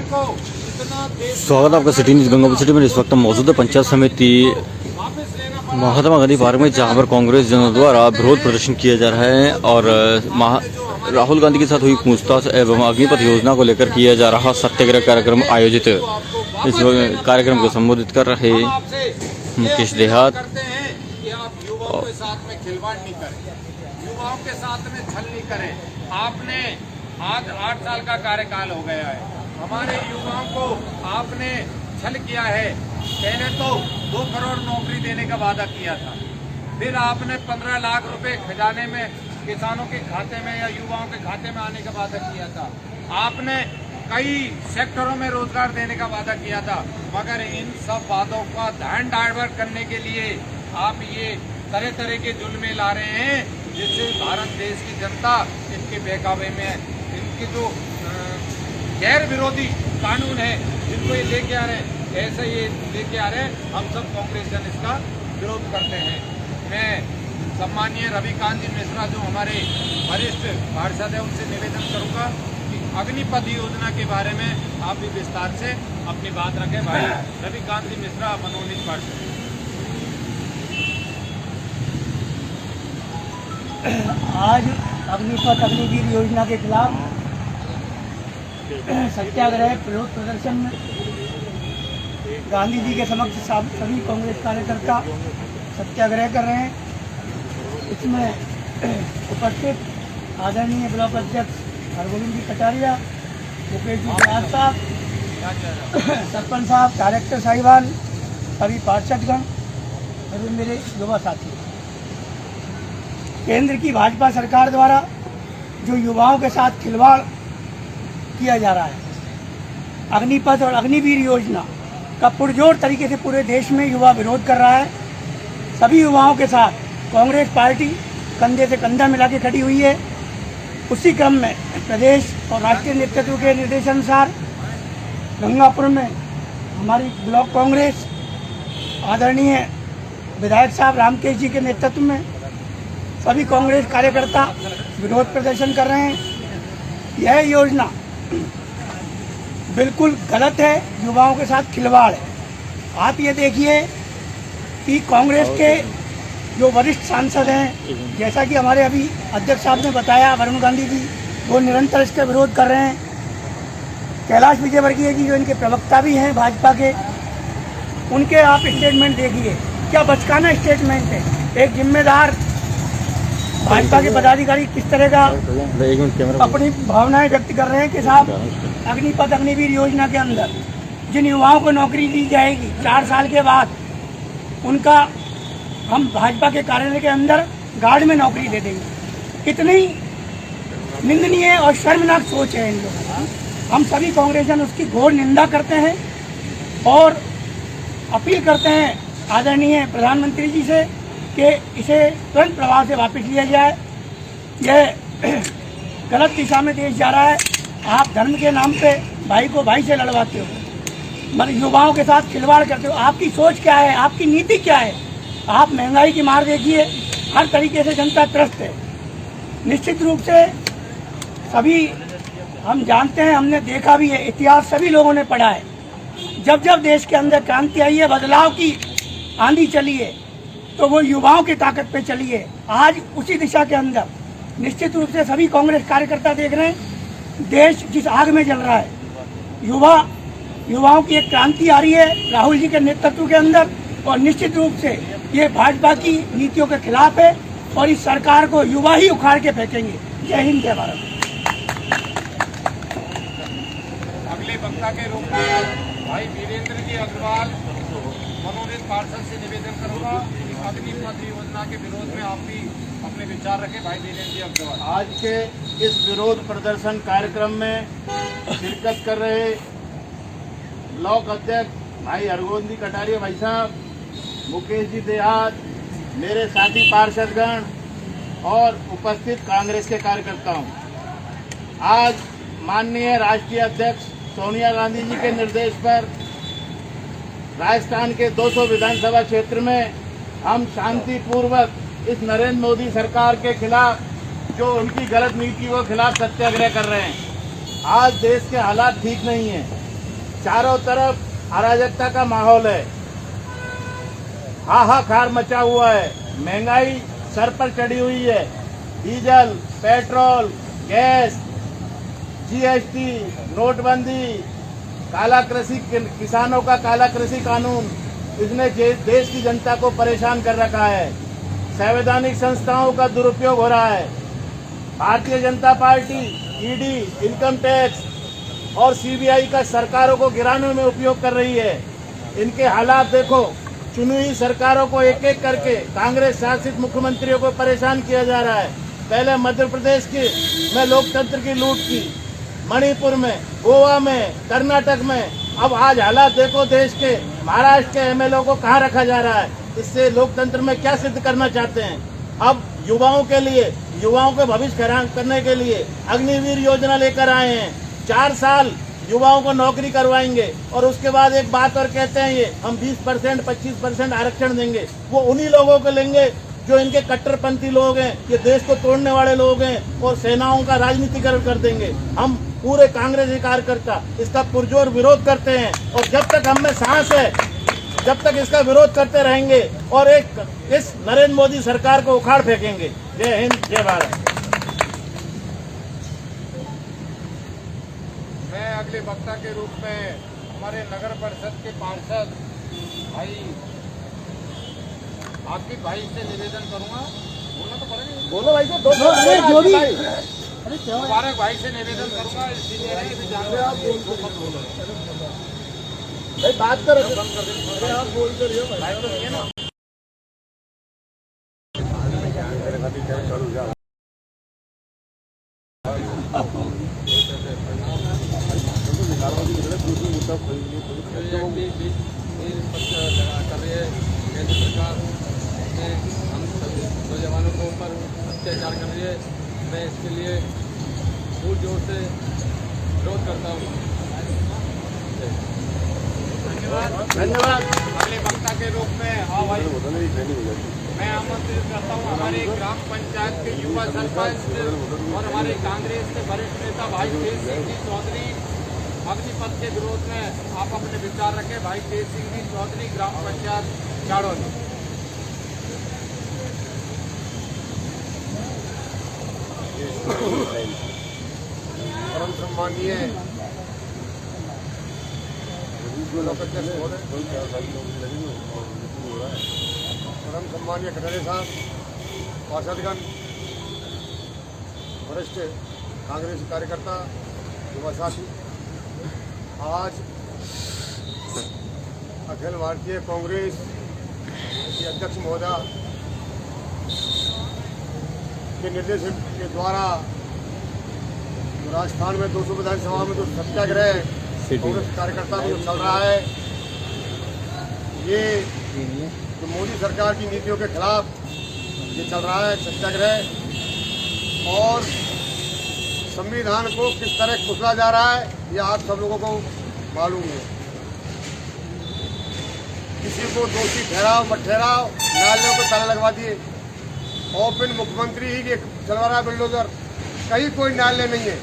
को इतना स्वागत है आपका सिटी न्यूज गंगापुर सिटी में। इस वक्त हम मौजूद है पंचायत समिति वापस लेना महात्मा गांधी पार्क में, जहां पर कांग्रेस जनों द्वारा विरोध प्रदर्शन किया जा रहा है और राहुल गांधी के साथ हुई पूछताछ एवं अग्निपथ योजना को लेकर किया जा रहा सत्याग्रह कार्यक्रम आयोजित। इस कार्यक्रम को संबोधित कर रहे मुकेश देहात करते हैं कि आप युवाओं के साथ में खिलवाड़ नहीं करें, युवाओं के साथ में छल नहीं करें। आपने आज 8 साल का कार्यकाल हो गया है, हमारे युवाओं को आपने छल किया है। पहले तो 2 करोड़ नौकरी देने का वादा किया था, फिर आपने 15 लाख रुपए खजाने में किसानों के खाते में या युवाओं के खाते में आने का वादा किया था। आपने कई सेक्टरों में रोजगार देने का वादा किया था, मगर इन सब वादों का ध्यान डाइवर्ट करने के लिए आप ये तरह तरह के जुल्मे ला रहे हैं, जिससे भारत देश की जनता इनके बहकावे में है। इनके जो गैर विरोधी कानून है जिनको ये लेके आ रहे हैं, ऐसे ये लेके आ रहे हैं, हम सब कांग्रेस जन इसका विरोध करते हैं। मैं सम्मानीय रविकांत जी मिश्रा जो हमारे वरिष्ठ पार्षद है, उनसे निवेदन करूंगा कि अग्निपथ योजना के बारे में आप भी विस्तार से अपनी बात रखें। भाई रविकांत जी मिश्रा, मनोनीत पार्षद। आज अग्निपथ अग्निवीर योजना के खिलाफ सत्याग्रह विरोध प्रदर्शन में गांधी जी के समक्ष सभी कांग्रेस कार्यकर्ता सत्याग्रह कर रहे हैं। इसमें उपस्थित आदरणीय ब्लॉक अध्यक्ष हरगोविंद जी कटारिया, मुकेश जी देहात साहब, सरपंच साहब, डायरेक्टर साहिबान, सभी पार्षदगण और मेरे युवा साथी। केंद्र की भाजपा सरकार द्वारा जो युवाओं के साथ खिलवाड़ किया जा रहा है, अग्निपथ और अग्निवीर योजना का पुरजोर तरीके से पूरे देश में युवा विरोध कर रहा है। सभी युवाओं के साथ कांग्रेस पार्टी कंधे से कंधा मिला के खड़ी हुई है। उसी क्रम में प्रदेश और राष्ट्रीय नेतृत्व के निर्देशानुसार गंगापुर में हमारी ब्लॉक कांग्रेस आदरणीय विधायक साहब रामकेश जी के नेतृत्व में सभी कांग्रेस कार्यकर्ता विरोध प्रदर्शन कर रहे हैं। यह योजना बिल्कुल गलत है, युवाओं के साथ खिलवाड़ है। आप ये देखिए कि कांग्रेस के जो वरिष्ठ सांसद हैं, जैसा कि हमारे अभी अध्यक्ष साहब ने बताया, वरुण गांधी जी, वो निरंतर इसका विरोध कर रहे हैं। कैलाश विजयवर्गीय जी जो इनके प्रवक्ता भी हैं भाजपा के, उनके आप स्टेटमेंट देखिए, क्या बचकाना स्टेटमेंट है। एक जिम्मेदार भाजपा के पदाधिकारी किस तरह का अपनी भावनाएं व्यक्त कर रहे हैं कि साहब अग्निपथ अग्निवीर योजना के अंदर जिन युवाओं को नौकरी दी जाएगी 4 साल के बाद, उनका हम भाजपा के कार्यालय के अंदर गार्ड में नौकरी दे देंगे। कितनी निंदनीय और शर्मनाक सोच है इन लोगों की। हम सभी कांग्रेसियन उसकी घोर निंदा करते हैं और अपील करते हैं आदरणीय प्रधानमंत्री जी से कि इसे तुरंत प्रभाव से वापस लिया जाए। यह गलत दिशा में देश जा रहा है। आप धर्म के नाम पे भाई को भाई से लड़वाते हो, मतलब युवाओं के साथ खिलवाड़ करते हो। आपकी सोच क्या है, आपकी नीति क्या है? आप महंगाई की मार देखिए, हर तरीके से जनता त्रस्त है। निश्चित रूप से सभी हम जानते हैं, हमने देखा भी है, इतिहास सभी लोगों ने पढ़ा है। जब जब देश के अंदर क्रांति आई है, बदलाव की आंधी चली है, तो वो युवाओं की ताकत पे चली है। आज उसी दिशा के अंदर निश्चित रूप से सभी कांग्रेस कार्यकर्ता देख रहे हैं, देश जिस आग में जल रहा है, युवाओं की एक क्रांति आ रही है राहुल जी के नेतृत्व के अंदर, और निश्चित रूप से ये भाजपा की नीतियों के खिलाफ है और इस सरकार को युवा ही उखाड़ के फेंकेंगे। जय हिंद, जय भारत। अगले वक्ता के रूप में भाई वीरेंद्र जी अग्रवाल, मनोनीत पार्षद से निवेदन करूंगा कि अग्निपथ योजना के विरोध में आप भी अपने विचार रखें। भाई वीरेंद्र जी अग्रवाल। आज के इस विरोध प्रदर्शन कार्यक्रम में शिरकत कर रहे ब्लॉक अध्यक्ष भाई हरगोविंद जी कटारिया भाई साहब, मुकेश जी देहात, मेरे साथी पार्षदगण और उपस्थित कांग्रेस के कार्यकर्ताओं, आज माननीय राष्ट्रीय अध्यक्ष सोनिया गांधी जी के निर्देश पर राजस्थान के 200 विधानसभा क्षेत्र में हम शांतिपूर्वक इस नरेंद्र मोदी सरकार के खिलाफ, जो उनकी गलत नीतियों के खिलाफ सत्याग्रह कर रहे हैं। आज देश के हालात ठीक नहीं है। चारों तरफ अराजकता का माहौल है, हाहाकार मचा हुआ है, महंगाई सर पर चढ़ी हुई है, डीजल, पेट्रोल, गैस, जीएसटी, नोटबंदी, काला कृषि, किसानों का काला कृषि कानून, इसने देश की जनता को परेशान कर रखा है। संवैधानिक संस्थाओं का दुरुपयोग हो रहा है। Bharatiya Janata party ED, income tax और सीबीआई का सरकारों को गिराने में उपयोग कर रही है। इनके हालात देखो, चुनी हुई सरकारों को एक एक करके कांग्रेस शासित मुख्यमंत्रियों को परेशान किया जा रहा है। पहले मध्य प्रदेश में लोकतंत्र की लूट की, मणिपुर में, गोवा में, कर्नाटक में, अब आज हालात देखो देश के। महाराष्ट्र के एमएलए को कहाँ रखा जा रहा है? इससे लोकतंत्र में क्या सिद्ध करना चाहते हैं? अब युवाओं के लिए, युवाओं के भविष्य खराब करने के लिए अग्निवीर योजना लेकर आए हैं। 4 साल युवाओं को नौकरी करवाएंगे और उसके बाद एक बात और कहते हैं, ये हम 20%, 25% आरक्षण देंगे। वो उन्हीं लोगों को लेंगे जो इनके कट्टरपंथी लोग हैं, ये देश को तोड़ने वाले लोग हैं, और सेनाओं का राजनीतिकरण कर देंगे। हम पूरे कांग्रेसी कार्यकर्ता इसका पुरजोर विरोध करते हैं, और जब तक हम में सांस है, जब तक इसका विरोध करते रहेंगे और इस नरेंद्र मोदी सरकार को उखाड़ फेंकेंगे। जय हिंद, जय भारत। मैं अगले वक्ता के रूप में हमारे नगर परिषद के पार्षद भाई आकिब भाई से निवेदन करूंगा। बोलना तो पड़ेगा। बोलो भाई को जो भी मुबारक भाई से निवेदन करूंगा, इसलिए भाई बात करो, आप बोल कर रहे हो भाई, तो ये ना कर रही है केंद्र सरकार ने हम सभी नौजवानों के ऊपर अत्याचार कर रही है। मैं इसके लिए जोर जोर से विरोध करता हूँ। धन्यवाद। अगले वक्ता के रूप में मैं आमंत्रित करता हूँ हमारे ग्राम पंचायत के युवा सरपंच और हमारे कांग्रेस के वरिष्ठ नेता भाई तेज सिंह जी चौधरी। अग्निपथ के विरोध में आप अपने विचार रखें। भाई तेज सिंह जी चौधरी, ग्राम पंचायत चाड़ोली। परम सम्मानीय परम सम्मानीय कटारे साहब, पार्षदगण, वरिष्ठ कांग्रेस कार्यकर्ता, युवा साथी, आज अखिल भारतीय कांग्रेस के अध्यक्ष महोदय के निर्देश के द्वारा राजस्थान में 200 विधानसभा में जो सत्याग्रह कांग्रेस कार्यकर्ता में जो चल रहा है, ये जो मोदी सरकार की नीतियों के खिलाफ ये चल रहा है सत्याग्रह, और संविधान को किस तरह कुचला जा रहा है ये आप सब लोगों को मालूम है। किसी को दोषी ठहराओ मत ठहराओ, न्यायालयों को ताला लगवा दिए, और फिर मुख्यमंत्री ही चलवा रहा है बुलडोजर। कहीं कोई न्यायालय नहीं है।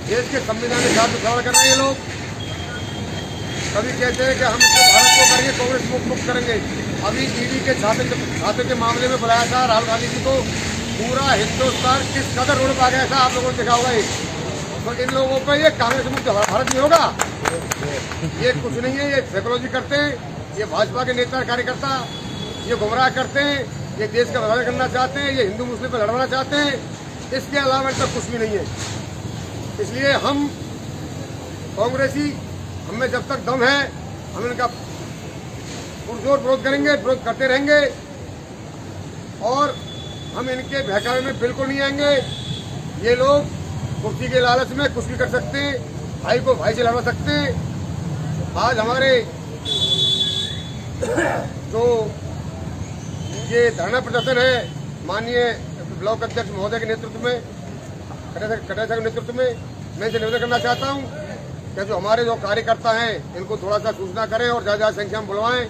देश के संविधान के साथ खड़ा कर रहे हैं ये लोग। कभी कहते हैं कि हम इसको भारत को करेंगे, कांग्रेस को मुक्त करेंगे। अभी ईडी के छात्र के मामले में बुलाया था राहुल गांधी जी को। पूरा हिंदुस्तान किस कदर रोड पर आ गया था, आप लोगों ने देखा होगा। तो इन लोगों पर ये कांग्रेस मुक्त भारत नहीं होगा, ये कुछ नहीं है। ये साइकोलॉजी करते हैं, ये भाजपा के नेता कार्यकर्ता ये गुमराह करते हैं, ये देश का विभाजन करना चाहते हैं, ये हिंदू मुस्लिम पर लड़वाना चाहते हैं। इसके अलावा इनका कुछ भी नहीं है। इसलिए हम कांग्रेसी, हमें जब तक दम है हम इनका पुरजोर विरोध करेंगे, विरोध करते रहेंगे, और हम इनके बहकावे में बिल्कुल नहीं आएंगे। ये लोग कुर्सी के लालच में कुछ भी कर सकते हैं, भाई को भाई से लड़वा सकते हैं। आज हमारे जो ये धरना प्रदर्शन है, माननीय ब्लॉक अध्यक्ष महोदय के नेतृत्व में, कटारे साहब के नेतृत्व में, मैं इसे निवेदन करना चाहता हूं कि जो हमारे जो कार्यकर्ता हैं इनको थोड़ा सा सूचना करें और ज़्यादा संख्या में बुलवाएं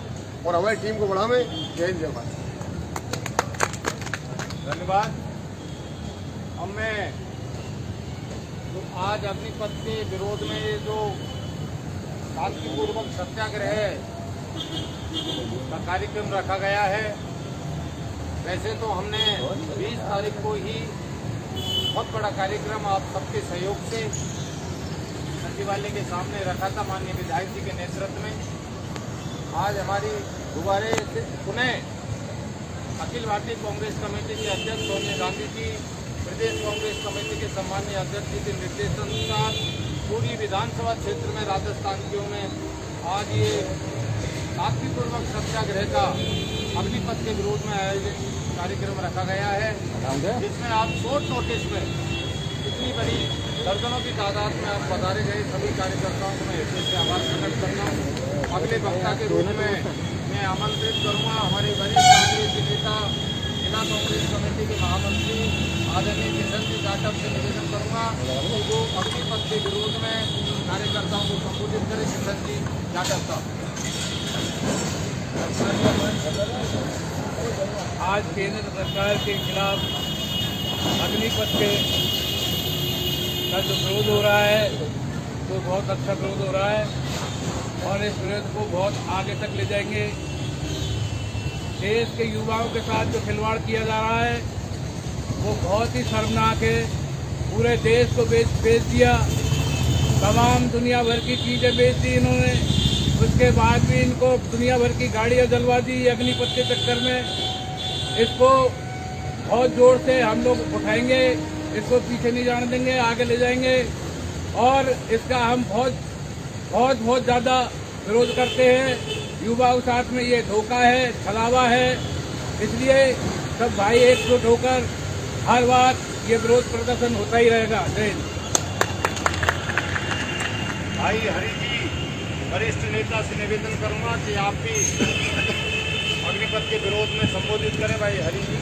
और हमारी टीम को बढ़ावें। जय हिंद, जय भारत। धन्यवाद। अब मैं आज अग्निपथ के विरोध में ये जो शांतिपूर्वक सत्याग्रह का कार्यक्रम रखा गया है। वैसे तो हमने 20 तारीख को ही बहुत बड़ा कार्यक्रम आप सबके सहयोग से सचिवालय के सामने रखा था माननीय विधायक जी के नेतृत्व में। आज हमारी दोबारा से पुनः अखिल भारतीय कांग्रेस कमेटी के अध्यक्ष सोनिया गांधी जी, प्रदेश कांग्रेस कमेटी के सम्मानीय अध्यक्ष जी के निर्देशानुसार पूरी विधानसभा क्षेत्र में राजस्थान में आज ये शांतिपूर्वक सत्याग्रह का अग्निपथ के विरोध में आयोजित कार्यक्रम रखा गया है, जिसमें आप शॉर्ट नोटिस में इतनी बड़ी दर्जनों की तादाद में आप बता गए सभी कार्यकर्ताओं को मैं हृदय से आभार प्रकट करता हूँ। अगले वक्ता के रूप में मैं आमंत्रित करूँगा हमारे वरिष्ठ कांग्रेस नेता, जिला कांग्रेस कमेटी के महामंत्री आदरणीय किशन जी जाटव से निवेदन करूँगा कि वो अग्निपथ के विरोध में कार्यकर्ताओं को संबोधित करें। किशन जी जाटव साहब। आज केंद्र सरकार के खिलाफ अग्निपथ के का जो विरोध हो रहा है तो बहुत अच्छा विरोध हो रहा है और इस विरोध को बहुत आगे तक ले जाएंगे। देश के युवाओं के साथ जो खिलवाड़ किया जा रहा है वो बहुत ही शर्मनाक है। पूरे देश को बेच दिया, तमाम दुनिया भर की चीज़ें बेच दी इन्होंने। उसके बाद भी इनको दुनिया भर की गाड़ियां जलवा दी अग्निपथ के चक्कर में। इसको बहुत जोर से हम लोग उठाएंगे, इसको पीछे नहीं जाने देंगे, आगे ले जाएंगे और इसका हम बहुत ज़्यादा विरोध करते हैं। युवाओं के साथ में ये धोखा है, छलावा है, इसलिए सब भाई एकजुट होकर हर बार ये विरोध प्रदर्शन होता ही रहेगा। जय हिंद। भाई हरि जी, वरिष्ठ नेता से निवेदन करूंगा कि आप भी अग्निपथ के विरोध में संबोधित करें। भाई हरि जी।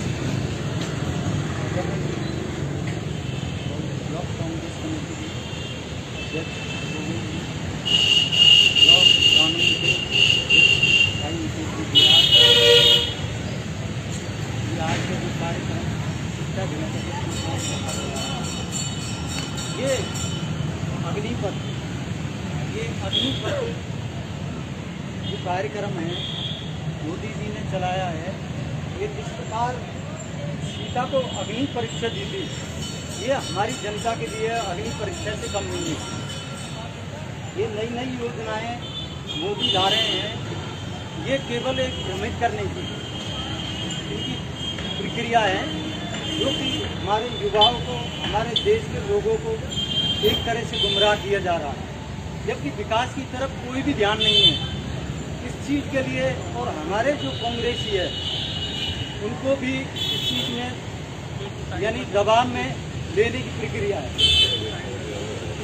ब्लॉक कांग्रेस कमेटी के अध्यक्ष ब्लॉक कानून के भाई आज के जो कार्यक्रम सत्याग्रह ये अग्निपथ जो कार्यक्रम है मोदी जी ने चलाया है, ये जिस प्रकार सीता को अग्नि परीक्षा दी थी, ये हमारी जनता के लिए अग्नि परीक्षा से कम नहीं है। ये नई योजनाएं मोदी ला रहे हैं, ये केवल एक भ्रमित करने की इनकी प्रक्रिया है, जो कि हमारे युवाओं को, हमारे देश के लोगों को एक तरह से गुमराह किया जा रहा है, जबकि विकास की तरफ कोई भी ध्यान नहीं है। इस चीज़ के लिए और हमारे जो कांग्रेसी है उनको भी इस चीज़ में यानी दबाव में लेने की प्रक्रिया है।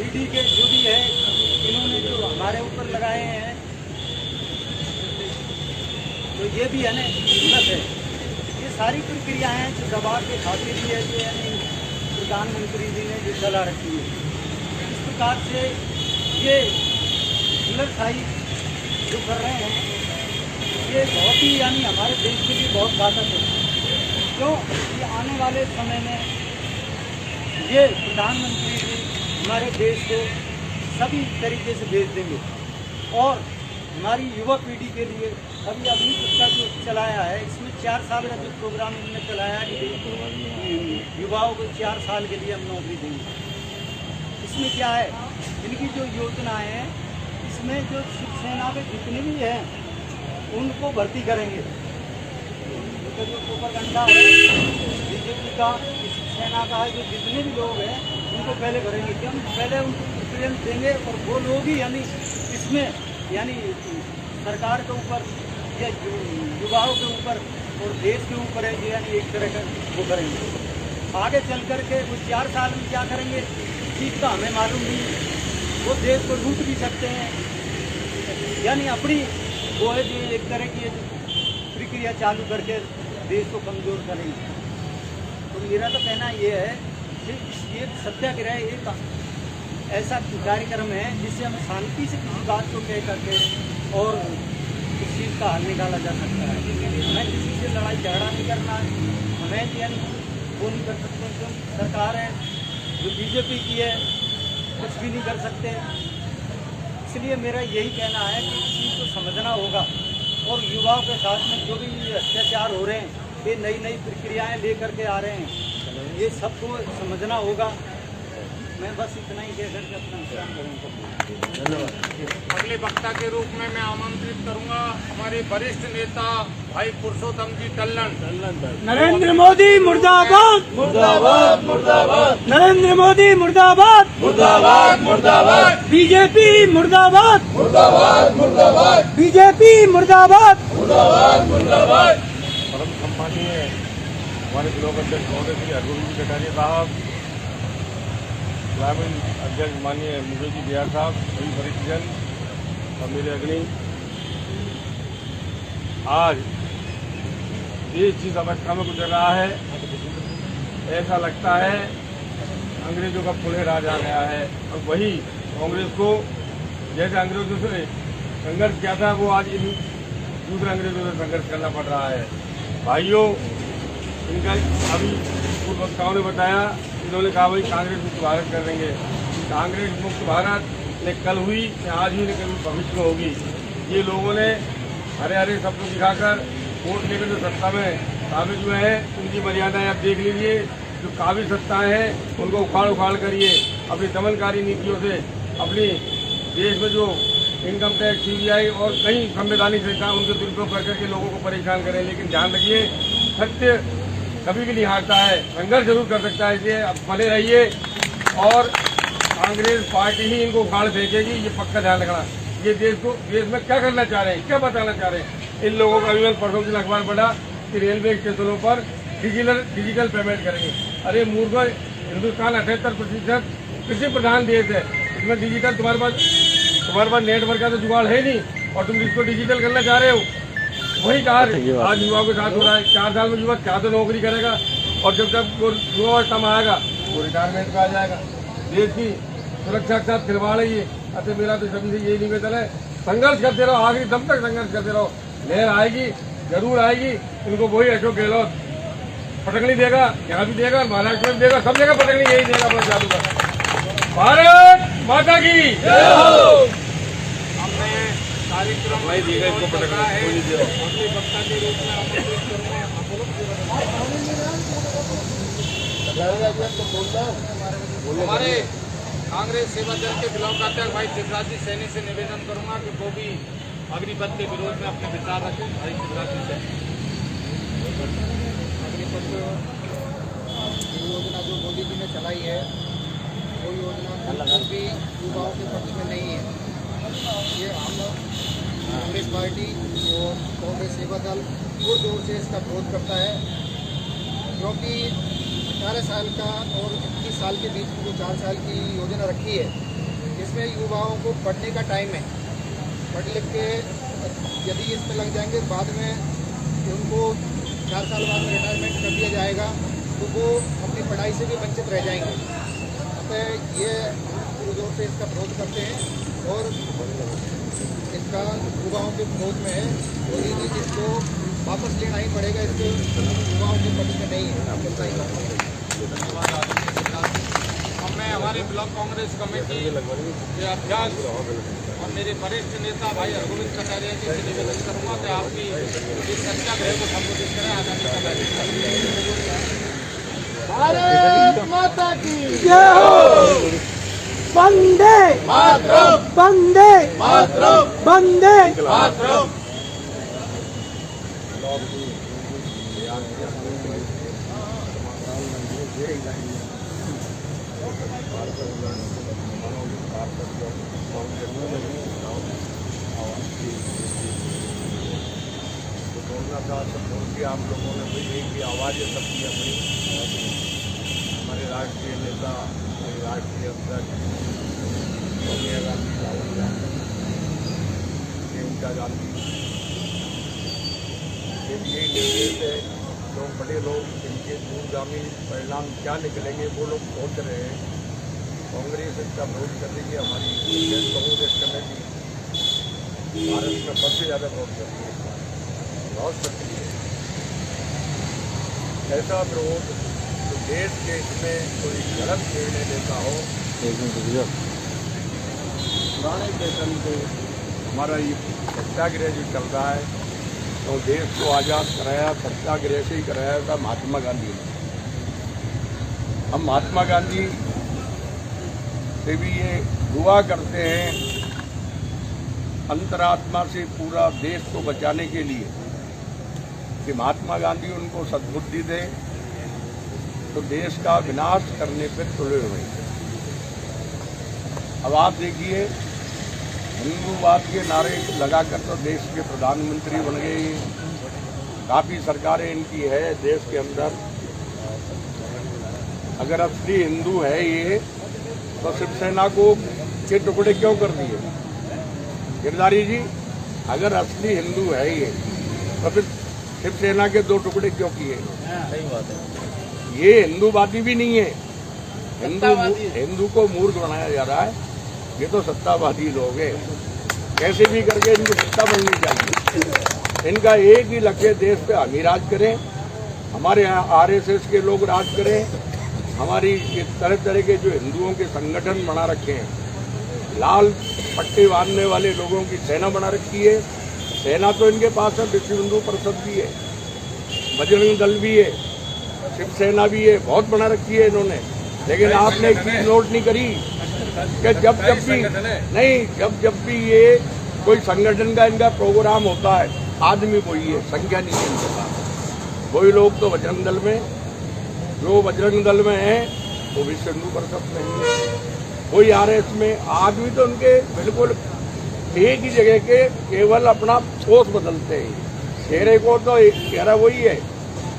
ईडी के जो भी है इन्होंने जो हमारे ऊपर लगाए हैं तो ये भी है ना गलत है। ये सारी प्रक्रिया हैं जो दबाव के खातिर ही है, जो यानी प्रधानमंत्री जी ने जो चला रखी है। इस प्रकार से ये हुलड़शाही जो कर रहे हैं ये बहुत ही यानी हमारे देश के लिए बहुत घातक है। क्यों? ये आने वाले समय में ये प्रधानमंत्री जी हमारे देश को सभी तरीके से भेज देंगे और हमारी युवा पीढ़ी के लिए अभी अग्निपथ का जो चलाया है, इसमें 4 साल का जो प्रोग्राम इन्होंने चलाया कि युवाओं को 4 साल के लिए हम नौकरी देंगे। इसमें क्या है, इनकी जो योजनाएं हैं इसमें जो शिवसेना के जितने भी हैं उनको भर्ती करेंगे। तो जो प्रोपेगेंडा है बीजेपी का, शिवसेना का है, जो जितने भी लोग हैं उनको पहले भरेंगे, कि हम पहले उनको प्रेफरेंस देंगे और वो लोग ही यानी इसमें यानी सरकार के ऊपर या युवाओं के ऊपर और देश के ऊपर है जो यानी एक तरह का वो करेंगे। आगे चल कर के वो 4 साल में क्या करेंगे चीज़ का हमें मालूम नहीं। वो देश को लूट भी सकते हैं, यानी अपनी वो है जो एक तरह की प्रक्रिया चालू करके देश को कमज़ोर करेंगे। तो मेरा तो कहना ये है कि ये सत्याग्रह एक ऐसा कार्यक्रम है जिससे हम शांति से किसी बात को कह करके और इस चीज़ का हल निकाला जा सकता है। हमें किसी से लड़ाई झगड़ा नहीं करना है, हमें यानी वो नहीं कर सकते। जो सरकार है जो बीजेपी की है कुछ भी नहीं कर सकते। इसलिए मेरा यही कहना है कि इस चीज़ को समझना होगा और युवाओं के साथ में जो भी अत्याचार हो रहे हैं, ये नई नई प्रक्रियाएं लेकर के आ रहे हैं, ये सबको समझना होगा। मैं बस इतना ही कह करके अपना विश्राम करूँगा। अगले वक्ता के रूप में मैं आमंत्रित करूंगा हमारे वरिष्ठ नेता भाई पुरुषोत्तम जी टल्लन। नरेंद्र मोदी मुर्दाबाद, मुर्दाबाद मुर्दाबाद नरेंद्र मोदी मुर्दाबाद, मुर्दाबाद मुर्दाबाद बीजेपी मुर्दाबाद, मुर्दाबाद मुर्दाबाद बीजेपी मुर्दाबाद। मुर्दाबाद मुर्दाबाद। परम सम्मानीय हमारे ब्लॉक अध्यक्ष महोदय श्री हरगोविंद जी कटारिया साहब, ग्रामीण अध्यक्ष माननीय मुकेश जी बिहार साहब, सभी वरिष्ठजन और मेरे अग्नि, आज देश जिस अवस्था में गुजर रहा है, ऐसा लगता है अंग्रेजों का पुणे राज आ गया है। और वही कांग्रेस को जैसे अंग्रेजों से संघर्ष किया था, वो आज इन दूसरे अंग्रेजों से संघर्ष करना पड़ रहा है। भाइयों, इनका अभी पूर्व वक्ताओं ने बताया, इन्होंने कहा भाई कांग्रेस मुक्त भारत कर देंगे। कांग्रेस मुक्त भारत न कल हुई, न आज हुई, न कभी भविष्य में होगी। ये लोगों ने हरे हरे शब्द दिखाकर वोट लेकर जो सत्ता में काबिज हुए हैं, उनकी मर्यादाएं आप देख लीजिए। जो काबिज सत्ताएं हैं उनको उखाड़ करिए अपनी दमनकारी नीतियों से। अपनी देश में जो इनकम टैक्स, CBI और कई संवैधानिक संस्था उनके दुरुपयोग करके लोगों को परेशान करें। लेकिन ध्यान रखिए, सत्य कभी भी नहीं हारता है, संघर्ष जरूर कर सकता है। इसलिए अब बने रहिए और कांग्रेस पार्टी ही इनको उखाड़ फेंकेगी, ये पक्का ध्यान रखना। ये देश में क्या करना चाह रहे हैं, क्या बताना चाह रहे हैं इन लोगों का। अभी मैंने परसों दिन अखबार पढ़ा कि रेलवे स्टेशनों पर डिजिटल पेमेंट करेंगे। अरे मूर्खों, हिंदुस्तान 78% कृषि प्रधान देश है, इसमें डिजिटल तुम्हारे पास नेटवर्क का तो जुगाड़ है नहीं और तुम इसको डिजिटल करना चाह रहे हो। वही कहा आज युवाओं के साथ हो रहा है। 4 साल में युवा क्या तो नौकरी करेगा और जब तक वो युवावस्था में आएगा वो रिटायरमेंट पे आ जाएगा। देश की सुरक्षा के साथ खिलवाड़ है ये। अच्छा, मेरा तो सभी से यही निवेदन है, संघर्ष करते रहो, आखिरी दम तक संघर्ष करते रहो। लहर आएगी, जरूर आएगी। इनको वही अशोक गहलोत पटकनी देगा, यहाँ भी देगा, महाराष्ट्र में देगा, सब जगह पटकनी यही देगा अपना जादू का। भारत माता की जय हो। हमने कार्यक्रम नहीं देगा इसको पटकना, कोई नहीं देगा। अगले वक्ता के रूप में आमंत्रित करूंगा हमारे कांग्रेस सेवा दल के ब्लॉक अध्यक्ष भाई शिवराज जी सैनी से निवेदन करूंगा कि वो भी अग्निपथ के विरोध में अपने विचार रखें। भाई शिवराज जी सैनी। अग्निपथ योजना जो मोदी जी ने चलाई है, वो योजना बिल्कुल भी युवाओं के पक्ष में नहीं है। ये हम कांग्रेस पार्टी और कांग्रेस सेवा दल जोर जोर से इसका विरोध करता है, क्योंकि 18 साल का और 21 साल के बीच में जो 4 साल की योजना रखी है, इसमें युवाओं को पढ़ने का टाइम है। पढ़ लिख के यदि इसमें लग जाएंगे, बाद में उनको 4 साल बाद में रिटायरमेंट कर दिया जाएगा, तो वो अपनी पढ़ाई से भी वंचित रह जाएंगे। अतः ये जोर से इसका विरोध करते हैं और इसका युवाओं के विरोध में है। मोदी जी जिसको वापस लेना ही पड़ेगा, इसके युवाओं के पक्ष में नहीं है। मैं हमारे ब्लॉक कांग्रेस कमेटी के अध्यक्ष और मेरे वरिष्ठ नेता भाई हरगोविंद कटारिया जी से निवेदन करूंगा कि आपकी इस सत्याग्रह को संबोधित करें। आगामी भारत माता की जय हो। वंदे मातरम, वंदे मातरम, वंदे मातरम। आप लोगों ने भी एक ही आवाज़ सबकी अपनी। हमारे राष्ट्रीय नेता, हमारे राष्ट्रीय अध्यक्ष सोनिया गांधी, राहुल गांधी, प्रियंका गांधी, यही निर्देश है। जो बड़े लोग इनके दूरगामी परिणाम क्या निकलेंगे वो लोग सोच रहे हैं। कांग्रेस इसका विरोध कर रही है। हमारी इंडियन कांग्रेस कमेटी भारत में सबसे ज़्यादा विरोध कर रही है, बहुत सक्रिय है। ऐसा विरोध जो देश के इसमें कोई गलत निर्णय लेता हो, पुराने पैटर्न पे हमारा ये सत्याग्रह जो चल रहा है, तो देश को आज़ाद कराया सत्याग्रह से ही कराया था महात्मा गांधी ने। हम महात्मा गांधी से भी ये दुआ करते हैं अंतरात्मा से पूरा देश को बचाने के लिए कि महात्मा गांधी उनको सद्बुद्धि दे, तो देश का विनाश करने पर तुले हुए। अब आप देखिए, हिंदूवाद के नारे लगाकर तो देश के प्रधानमंत्री बन गए, काफ़ी सरकारें इनकी है देश के अंदर। अगर असली हिंदू है ये, तो शिवसेना को के टुकड़े क्यों कर दिए? गिरधारी जी, अगर असली हिंदू है ये, तो फिर शिवसेना के 2 टुकड़े क्यों किए? सही बात है। ये हिंदूवादी भी नहीं है, हिंदू को मूर्ख बनाया जा रहा है। ये तो सत्तावादी लोग हैं, कैसे भी करके इनकी सत्ता बननी चाहिए। इनका एक ही लक्ष्य, देश पे हम ही राज करें, हमारे यहाँ आरएसएस के लोग राज करें, हमारी तरह तरह के जो हिंदुओं के संगठन बना रखे हैं, लाल पट्टे बांधने वाले लोगों की सेना बना रखी है। सेना तो इनके पास है, विश्व हिंदू परिषद भी है, बजरंग दल भी है, शिवसेना भी है, बहुत बना रखी है इन्होंने। लेकिन आपने एक चीज नोट नहीं करी कि जब भी ये कोई संगठन का इनका प्रोग्राम होता है, आदमी वही है, संख्या नहीं है इनके पास। वही लोग तो बजरंग दल में, जो बजरंग दल में है वो विश्व हिंदू परिषद में है, कोई आरएस में। आदमी तो उनके बिल्कुल एक ही जगह के केवल अपना पोस्ट बदलते हैं, चेहरे को तो चेहरा वही है,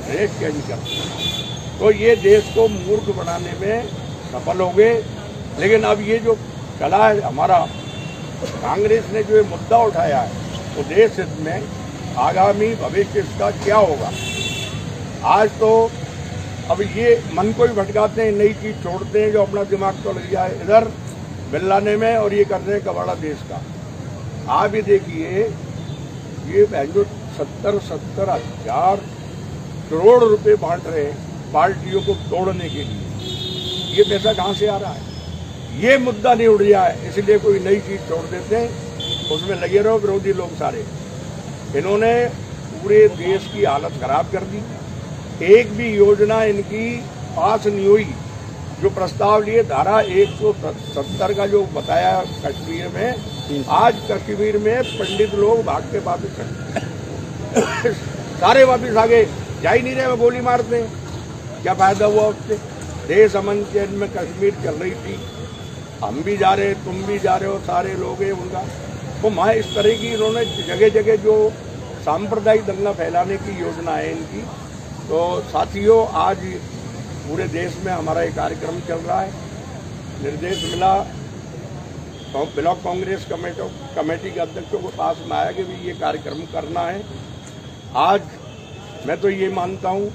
ड्रेस चेंज करते हैं। तो ये देश को मूर्ख बनाने में सफल हो गए। लेकिन अब ये जो चला है हमारा, कांग्रेस ने जो ये मुद्दा उठाया है, तो देश हित में आगामी भविष्य इसका क्या होगा? आज तो अब ये मन को ही भटकाते हैं, नई चीज छोड़ते हैं जो अपना दिमाग तो लग जाए इधर बिल्लाने में, और ये करते हैं कबाड़ा देश का। आप ये देखिए, ये जो 70 हजार करोड़ रुपए बांट रहे हैं पार्टियों को तोड़ने के लिए, ये पैसा कहाँ से आ रहा है? ये मुद्दा नहीं उड़ जाए, इसलिए कोई नई चीज छोड़ देते हैं, उसमें लगे रहो विरोधी लोग सारे। इन्होंने पूरे देश की हालत खराब कर दी। एक भी योजना इनकी पास नहीं हुई। जो प्रस्ताव लिए धारा 170 का जो बताया कश्मीर में, आज कश्मीर में पंडित लोग भाग के वापिस सारे वापिस आ गए, जा ही नहीं रहे, गोली मारते हैं। क्या फायदा हुआ उससे? देश अमन चैन में कश्मीर चल रही थी, हम भी जा रहे, तुम भी जा रहे हो, सारे लोग हैं उनका। तो वहाँ इस तरह की इन्होंने जगह जगह जो सांप्रदायिक दंगा फैलाने की योजना है इनकी। तो साथियों, आज पूरे देश में हमारा एक कार्यक्रम चल रहा है। निर्देश मिला ब्लॉक कांग्रेस कमेटी के अध्यक्षों के पास में आया कि भी ये कार्यक्रम करना है। आज मैं तो ये मानता हूँ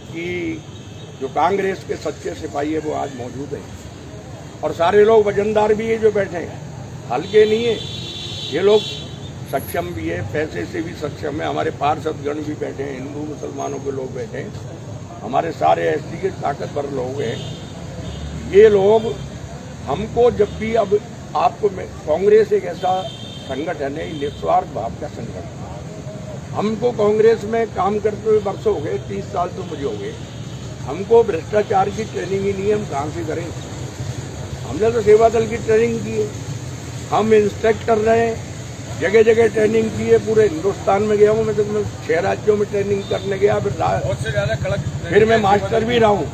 कि जो कांग्रेस के सच्चे सिपाही है वो आज मौजूद है, और सारे लोग वजनदार भी है जो बैठे हैं, हल्के नहीं है ये लोग, सक्षम भी है, पैसे से भी सक्षम है। हमारे पार्षदगण भी बैठे हैं, हिंदू मुसलमानों के लोग बैठे हैं, हमारे सारे एसटी के ताकतवर लोग हैं। ये लोग हमको जब भी, अब आपको कांग्रेस एक ऐसा संगठन है, निस्वार्थ भाव का संगठन। हमको कांग्रेस में काम करते हुए वर्षों हो गए, 30 साल तो मुझे हो गए। हमको भ्रष्टाचार की ट्रेनिंग ही नहीं है, हम कहाँ से करें? हमने तो सेवा दल की ट्रेनिंग की है, हम इंस्ट्रक्टर रहे, जगह जगह ट्रेनिंग की है, पूरे हिंदुस्तान में गया हूँ मैं, तो मैं 6 राज्यों में ट्रेनिंग करने गया, फिर मैं मास्टर भी रहा हूँ।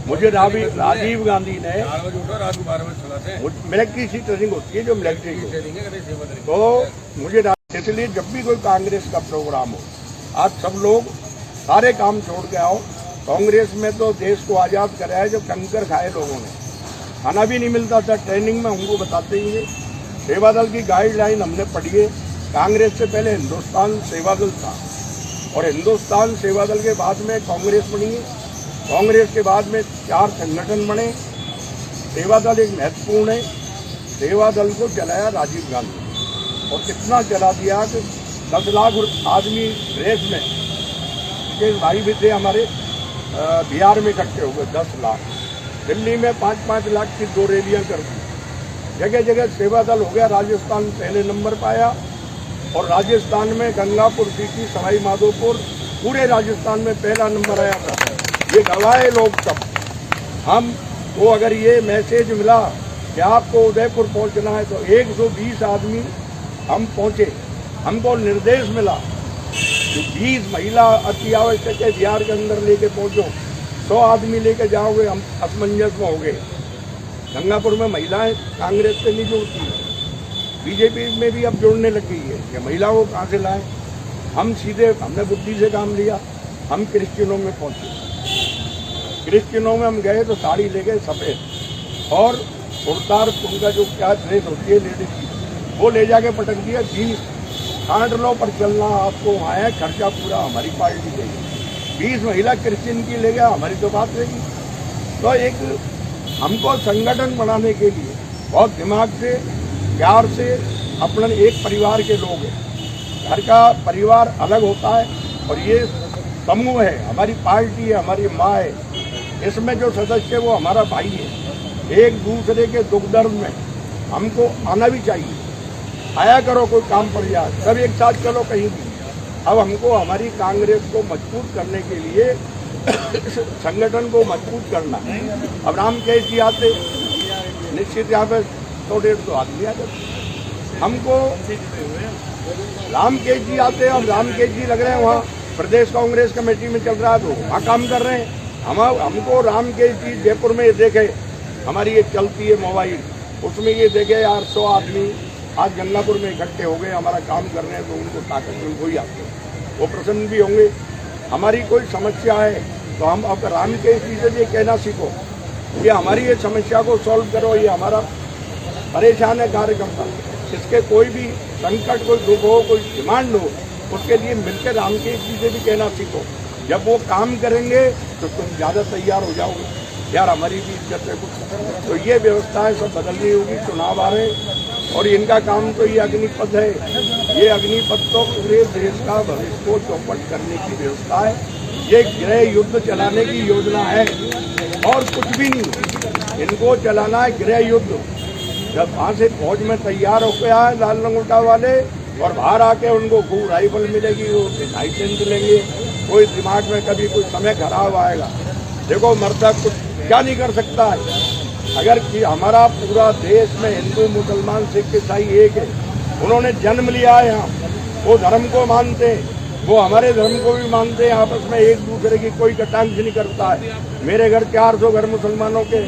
मुझे राजीव गांधी ने मिलिट्री सी ट्रेनिंग होती है जो मिलिट्री की, तो मुझे इसलिए जब भी कोई कांग्रेस का प्रोग्राम हो, आज सब लोग सारे काम छोड़ के आओ। कांग्रेस में तो देश को आज़ाद कराया जो कंकर खाए लोगों ने, खाना भी नहीं मिलता था। ट्रेनिंग में हमको बताते ही है, सेवा दल की गाइडलाइन हमने पढ़ी है। कांग्रेस से पहले हिंदुस्तान सेवा दल था, और हिंदुस्तान सेवा दल के बाद में कांग्रेस बनी है। कांग्रेस के बाद में 4 संगठन बने। सेवा दल एक महत्वपूर्ण है। सेवा दल को चलाया राजीव गांधी, और कितना चला दिया कि 10 लाख आदमी ड्रेस में, के भाई भी थे हमारे बिहार में इकट्ठे हो गए 10 लाख। दिल्ली में 5-5 लाख की 2 रैलियां कर दी। जगह जगह सेवा दल हो गया। राजस्थान पहले नंबर पाया और राजस्थान में गंगापुर सिटी, सवाई माधोपुर, पूरे राजस्थान में पहला नंबर आया था। ये गवाए लोग सब। हम को अगर ये मैसेज मिला कि आपको उदयपुर पहुंचना है तो 120 आदमी हम पहुंचे। हमको निर्देश मिला कि 20 महिला अति आवश्यक है बिहार के अंदर लेके पहुंचो, 100 आदमी लेके जाओगे, हम असमंजस में हो गए। गंगापुर में महिलाएं कांग्रेस से नहीं जुड़ती, बीजेपी में भी अब जुड़ने लग गई है। ये महिलाओं को कहाँ से लाएं? हम सीधे, हमने बुद्धि से काम लिया। हम क्रिश्चियनों में पहुंचे। क्रिश्चियनों में हम गए तो साड़ी ले गए सफ़ेद और कुर्ता, उनका जो क्या ड्रेस होती है लेडीज की, वो ले जाके पटक दिया। 20 कांट लो पर चलना आपको वहाँ है, खर्चा पूरा हमारी पार्टी देगी। 20 महिला क्रिश्चियन की ले गया, हमारी तो बात रहेगी। तो एक हमको संगठन बनाने के लिए बहुत दिमाग से, प्यार से, अपने एक परिवार के लोग हैं। घर का परिवार अलग होता है और ये समूह है, हमारी पार्टी है, हमारी माँ है। इसमें जो सदस्य है वो हमारा भाई है। एक दूसरे के दुख दर्द में हमको आना भी चाहिए। आया करो, कोई काम पड़ जाए, सब एक साथ चलो कहीं भी। अब हमको हमारी कांग्रेस को मजबूत करने के लिए संगठन को मजबूत करना है। अब रामकेश जी आते, निश्चित यहाँ पे 100-150 आदमी आ जाते। हमको रामकेश जी आते, अब रामकेश जी लग रहे हैं वहाँ प्रदेश कांग्रेस कमेटी में चल रहा है तो वहाँ काम कर रहे हैं। हमको रामकेश जी जयपुर में ये देखे, हमारी ये चलती है मोबाइल, उसमें ये देखे यार 100 आदमी आज गंगापुर में इकट्ठे हो गए, हमारा काम कर रहे हैं, तो उनको ताकत में वही आते हैं, वो प्रसन्न भी होंगे। हमारी कोई समस्या है तो हम अब रामकेश जी से ये कहना सीखो कि हमारी ये समस्या को सॉल्व करो, ये हमारा परेशान है कार्यकर्ता, इसके कोई भी संकट, कोई दुख हो, कोई डिमांड हो, उसके लिए मिलकर रामकेश जी से भी कहना सीखो। जब वो काम करेंगे तो तुम ज़्यादा तैयार हो जाओगे, यार हमारी भी इज्जत है कुछ। तो ये व्यवस्थाएं सब बदलनी होगी। चुनाव आ रहे और इनका काम तो ये अग्निपथ है। ये अग्निपथ तो पूरे देश का भविष्य को चौपट करने की व्यवस्था है। ये गृह युद्ध चलाने की योजना है और कुछ भी नहीं। इनको चलाना है गृह युद्ध। जब वहाँ से फौज में तैयार होकर आए लाल लंगोटा वाले और बाहर आके उनको खूब राइफल मिलेगी, वो लाइसेंस लेंगे, कोई दिमाग में कभी कोई समय खराब आएगा। देखो मर्दा कुछ क्या नहीं कर सकता है। अगर कि हमारा पूरा देश में हिंदू, मुसलमान, सिख, ईसाई एक है, उन्होंने जन्म लिया है यहाँ, वो धर्म को मानते हैं, वो हमारे धर्म को भी मानते हैं। आपस में एक दूसरे की कोई कटाक्ष नहीं करता है। मेरे घर 400 घर मुसलमानों के,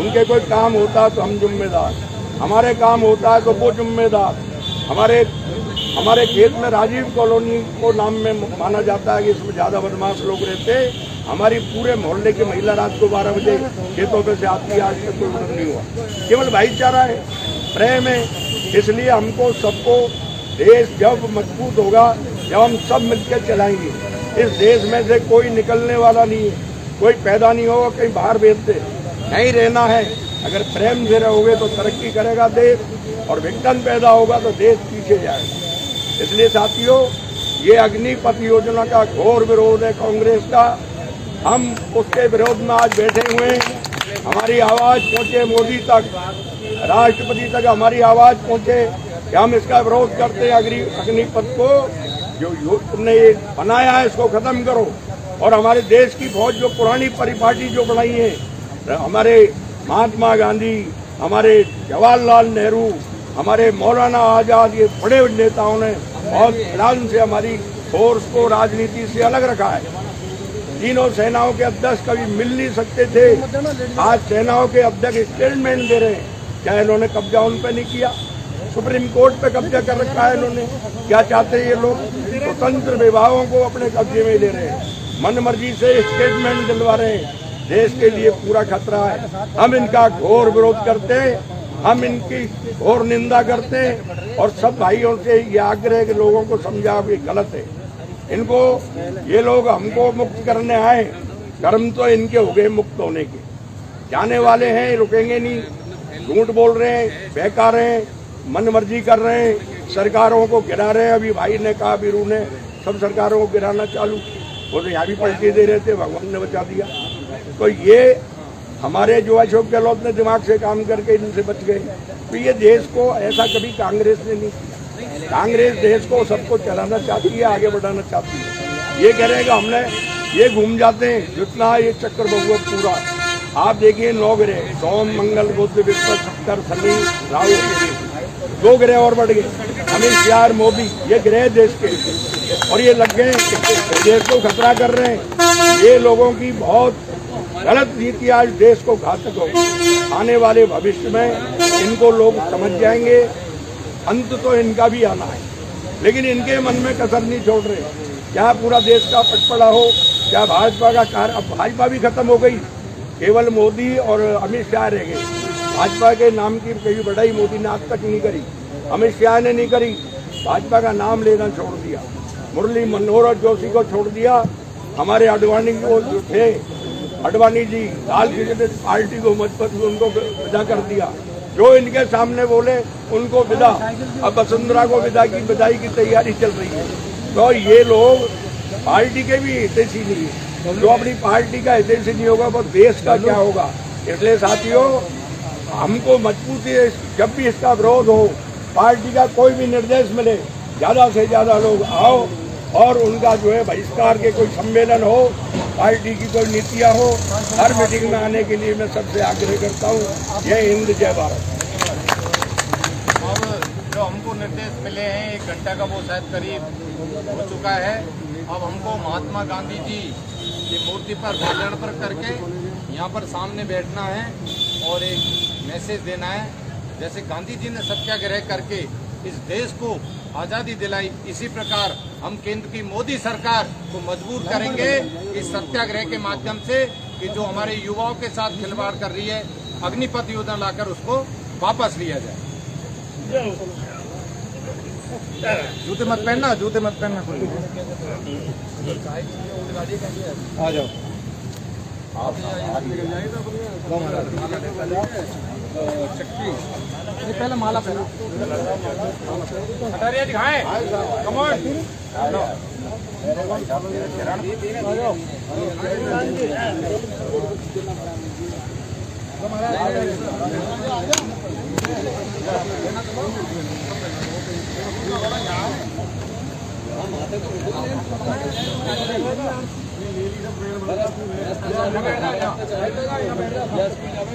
उनके कोई काम होता है तो हम जिम्मेदार, हमारे काम होता है तो वो जिम्मेदार। हमारे खेत में राजीव कॉलोनी को नाम में माना जाता है कि इसमें ज़्यादा बदमाश लोग रहते हैं। हमारी पूरे मोहल्ले की महिला रात को 12 बजे खेतों पे से आती है, आज तक कोई मदद नहीं हुआ। केवल भाईचारा है, प्रेम है। इसलिए हमको सबको, देश जब मजबूत होगा जब हम सब मिलकर चलाएंगे। इस देश में से कोई निकलने वाला नहीं है, कोई पैदा नहीं होगा कहीं बाहर भेज दे, नहीं रहना है। अगर प्रेम से रहोगे तो तरक्की करेगा देश, और विघटन पैदा होगा तो देश पीछे जाएगा। इसलिए साथियों, ये अग्निपथ योजना का घोर विरोध है कांग्रेस का। हम उसके विरोध में आज बैठे हुए हैं। हमारी आवाज़ पहुँचे मोदी तक, राष्ट्रपति तक हमारी आवाज़ पहुँचे कि हम इसका विरोध करते हैं। अग्निपथ को जो तुमने ये बनाया है इसको खत्म करो। और हमारे देश की फौज जो पुरानी परिपाटी जो बनाई है, हमारे महात्मा गांधी, हमारे जवाहरलाल नेहरू, हमारे मौलाना आज़ाद, ये बड़े नेताओं ने बहुत ध्यान से हमारी फोर्स को राजनीति से अलग रखा है। तीनों सेनाओं के अध्यक्ष कभी मिल नहीं सकते थे, आज सेनाओं के अध्यक्ष स्टेटमेंट दे रहे हैं। क्या इन्होंने कब्जा उन पर नहीं किया? सुप्रीम कोर्ट पे कब्जा कर रखा है इन्होंने। क्या चाहते हैं ये लोग? स्वतंत्र विभागों को अपने कब्जे में ले रहे हैं, मन मर्जी से स्टेटमेंट दिलवा रहे हैं। देश के लिए पूरा खतरा है। हम इनका घोर विरोध करते हैं, हम इनकी घोर निंदा करते हैं और सब भाइयों से ये आग्रह के लोगों को समझा कि गलत है। इनको, ये लोग हमको मुक्त करने आए, कर्म तो इनके हो गए मुक्त होने के, जाने वाले हैं, रुकेंगे नहीं। झूठ बोल रहे हैं, बहका रहे हैं, मन मर्जी कर रहे हैं, सरकारों को गिरा रहे हैं। अभी भाई ने कहा, बीरू ने, सब सरकारों को गिराना चालू, वो तो यहाँ भी पलटे दे रहे थे, भगवान ने बचा दिया। तो ये हमारे जो अशोक गहलोत ने दिमाग से काम करके इनसे बच गए। तो ये देश को ऐसा कभी कांग्रेस ने नहीं किया। कांग्रेस देश को सबको चलाना चाहती है, आगे बढ़ाना चाहती है। ये कह रहे हैं कि हमने ये घूम जाते हैं जितना ये चक्कर बहुआ पूरा। आप देखिए 9 ग्रह, सोम मंगल बुध बृहस्पति शुक्र शनि राहु, 2 ग्रह और बढ़ गए। अमित शाह मोदी ये ग्रह देश के, और ये लग गए देश को खतरा कर रहे हैं। ये लोगों की बहुत गलत नीति आज देश को घातक हो। आने वाले भविष्य में इनको लोग समझ जाएंगे। अंत तो इनका भी आना है, लेकिन इनके मन में कसर नहीं छोड़ रहे। क्या पूरा देश का पटपड़ा हो, क्या भाजपा का कार्य? अब भाजपा भी खत्म हो गई, केवल मोदी और अमित शाह रह गए। भाजपा के नाम की कभी बढ़ाई मोदी ने आज तक नहीं करी, अमित शाह ने नहीं करी। भाजपा का नाम लेना छोड़ दिया, मुरली मनोहर जोशी को छोड़ दिया, हमारे आडवाणी को जो थे आडवाणी जी लाल किसी पार्टी को मजबूत उनको विदा कर दिया। जो इनके सामने बोले उनको विदा। अब वसुंधरा को विदाई की तैयारी चल रही है। तो ये लोग पार्टी के भी हितैषी नहीं है। जो अपनी पार्टी का हितैषी नहीं होगा वो देश का क्या होगा? इसलिए साथियों, हमको मजबूती, जब भी इसका विरोध हो, पार्टी का कोई भी निर्देश मिले, ज्यादा से ज्यादा लोग आओ और उनका जो है बहिष्कार के कोई सम्मेलन हो, पार्टी की कोई नीतियाँ हो, हर मीटिंग में आने के लिए मैं सबसे आग्रह करता हूँ। जय हिंद, जय भारत। अब जो हमको निर्देश मिले हैं 1 घंटा का वो शायद करीब हो चुका है। अब हमको महात्मा गांधी जी की मूर्ति पर माल्यार्पण करके यहाँ पर सामने बैठना है और एक मैसेज देना है। जैसे गांधी जी ने सत्याग्रह करके इस देश को आज़ादी दिलाई, इसी प्रकार हम केंद्र की मोदी सरकार को मजबूर करेंगे इस सत्याग्रह के माध्यम से कि जो हमारे युवाओं के साथ खिलवाड़ कर रही है, अग्निपथ योजना लाकर उसको वापस लिया जाए। जूते मत पहनना, जूते मत पहनना। आ जाओ चक्की पहले माला पहना, हटारिया दिखाएं। कम ऑन,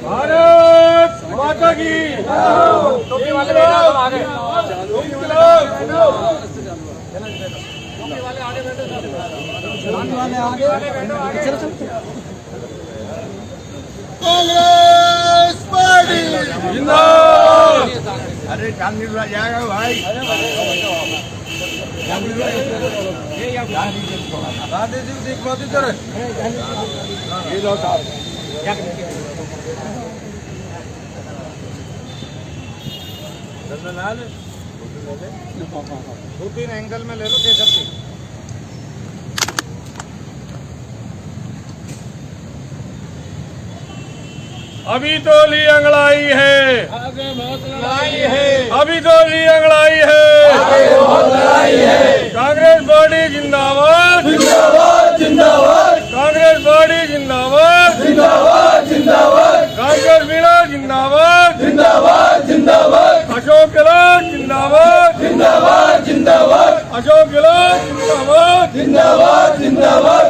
भारत माता की। टोपी वाले बैठो, आगे टोपी वाले आगे बैठो, कांग्रेस पार्टी जिंदाबाद। अरे चांदी जाएगा भाई, गांधी जी देखो ये लो साहब। 2-3 एंगल में ले लो केसर जी। अभी तो ली अंगड़ाई है, आगे बहुत लड़ाई है, अभी तो ली अंगड़ाई है, आगे बहुत लड़ाई है। कांग्रेस पार्टी जिंदाबाद, जिंदाबाद जिंदाबाद, कांग्रेस पार्टी जिंदाबाद, जिंदाबाद जिंदाबाद, कांग्रेस मीणा जिंदाबाद, जिंदाबाद जिंदाबाद, अशोक गहलोत जिंदाबाद, जिंदाबाद जिंदाबाद, अशोक गहलोत जिंदाबाद, जिंदाबाद जिंदाबाद।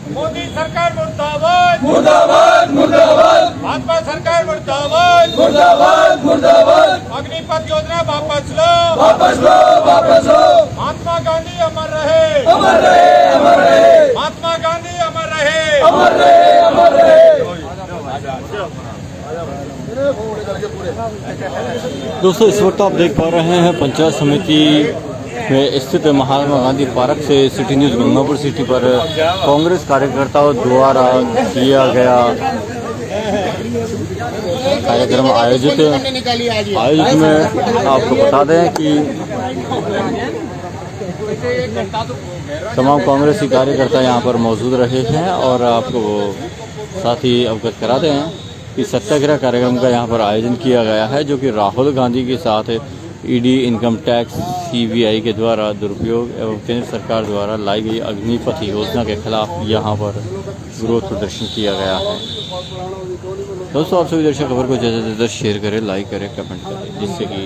मोदी सरकार मुर्दाबाद, मुर्दाबाद मुर्दाबाद, भाजपा सरकार मुर्दाबाद, मुर्दाबाद मुर्दाबाद। अग्निपथ योजना वापस लो, वापस लो, वापस लो। महात्मा गांधी अमर रहे, अमर रहे, अमर रहे। महात्मा गांधी अमर रहे, अमर रहे, अमर रहे। दोस्तों, इस वक्त आप देख पा रहे हैं पंचायत समिति में स्थित महात्मा गांधी पार्क से सिटी न्यूज़ गंगापुर सिटी पर कांग्रेस कार्यकर्ताओं द्वारा किया गया कार्यक्रम आयोजित में आपको बता दें कि तमाम कांग्रेसी कार्यकर्ता यहां पर मौजूद रहे हैं और आपको साथ ही अवगत करा दें कि सत्याग्रह कार्यक्रम का यहां पर आयोजन किया गया है, जो कि राहुल गांधी के साथ ईडी, इनकम टैक्स, सीबीआई के द्वारा दुरुपयोग एवं केंद्र सरकार द्वारा लाई गई अग्निपथ योजना के खिलाफ यहां पर विरोध प्रदर्शन किया गया है। दोस्तों आप सभी दर्शक खबर को ज़्यादा से ज़्यादा शेयर करें, लाइक करें, कमेंट करें, जिससे कि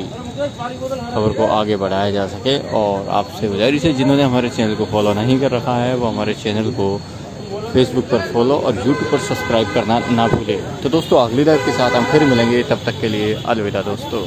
खबर को आगे बढ़ाया जा सके। और आपसे गुजारिश है जिन्होंने हमारे चैनल को फॉलो नहीं कर रखा है वो हमारे चैनल को फेसबुक पर फॉलो और यूट्यूब पर सब्सक्राइब करना ना भूलें। तो दोस्तों अगली लाइव के साथ हम फिर मिलेंगे, तब तक के लिए अलविदा दोस्तों।